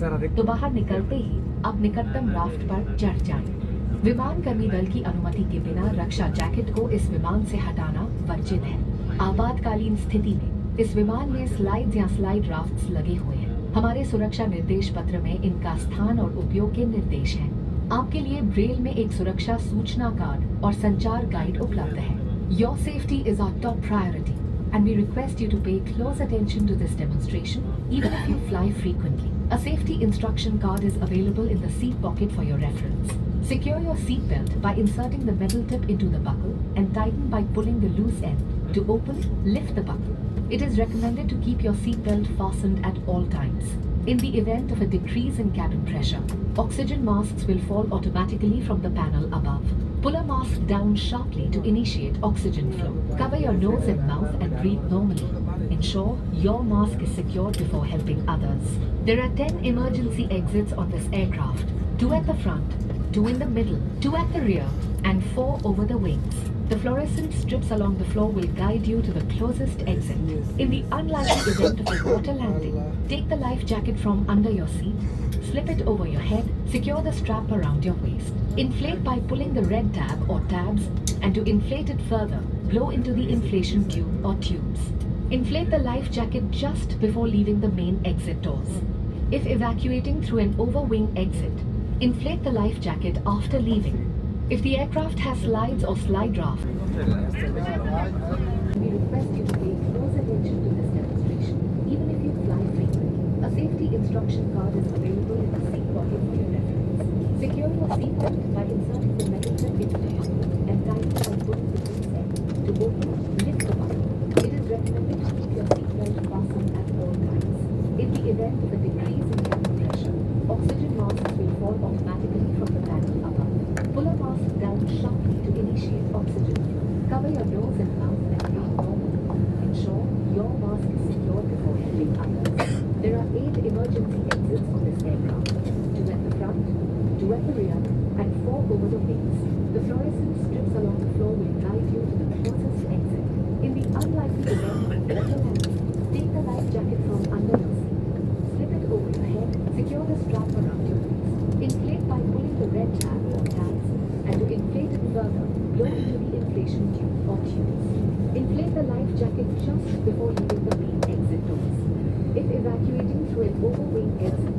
तो बाहर निकलते ही आप निकटतम राफ्ट पर चढ़ जाएं। विमान कर्मी दल की अनुमति के बिना रक्षा जैकेट को इस विमान से हटाना वर्जित है। आपातकालीन स्थिति में इस विमान में स्लाइड्स या स्लाइड राफ्ट्स लगे हुए हैं। हमारे सुरक्षा निर्देश पत्र में इनका स्थान और उपयोग के निर्देश हैं। आपके लिए ब्रेल में एक सुरक्षा सूचना कार्ड और संचार गाइड उपलब्ध है। Your safety is our top priority, and we request you to pay close attention to this demonstration, even if you fly frequently. A safety instruction card is available in the seat pocket for your reference. Secure your seat belt by inserting the metal tip into the buckle and tighten by pulling the loose end. To open, lift the buckle. It is recommended to keep your seat belt fastened at all times. In the event of a decrease in cabin pressure, oxygen masks will fall automatically from the panel above. Pull a mask down sharply to initiate oxygen flow. Cover your nose and mouth and breathe normally. Ensure your mask is secured before helping others. There are 10 emergency exits on this aircraft. 2 at the front, 2 in the middle, 2 at the rear, and 4 over the wings. The fluorescent strips along the floor will guide you to the closest exit. In the unlikely event of a water landing, take the life jacket from under your seat, slip it over your head, secure the strap around your waist. Inflate by pulling the red tab or tabs, and to inflate it further, blow into the inflation tube or tubes. Inflate the life jacket just before leaving the main exit doors. If evacuating through an overwing exit, inflate the life jacket after leaving. If the aircraft has slides or slide raft, we request you to pay close attention to this demonstration, even if you fly frequently. A safety instruction card is available in the seat pocket for your reference. Secure your seat belt by inserting the metal tip into the buckle and tighten by pulling the loose end. To open, lift the buckle. It is recommended to keep your seat belt fastened at all times. In the event of a decrease in cabin pressure, oxygen masks will fall automatically from the panel above. Pull a mask down sharply to initiate oxygen flow. Cover your nose and mouth and breathe normally. Ensure your mask is secured before helping others. There are 8 emergency exits on this aircraft. 2 at the front, 2 at the rear, and 4 over the wings. The fluorescent strips along the floor will guide you to the closest exit. In the unlikely event of water landing, take the life jacket from under your seat. Slip it over your head, secure the strap around your waist. Inflate by pulling the red tab or tabs, and to inflate it further, blow into the inflation tube or tubes. Inflate the life jacket just before leaving the main exit doors. If evacuating through an overwing exit,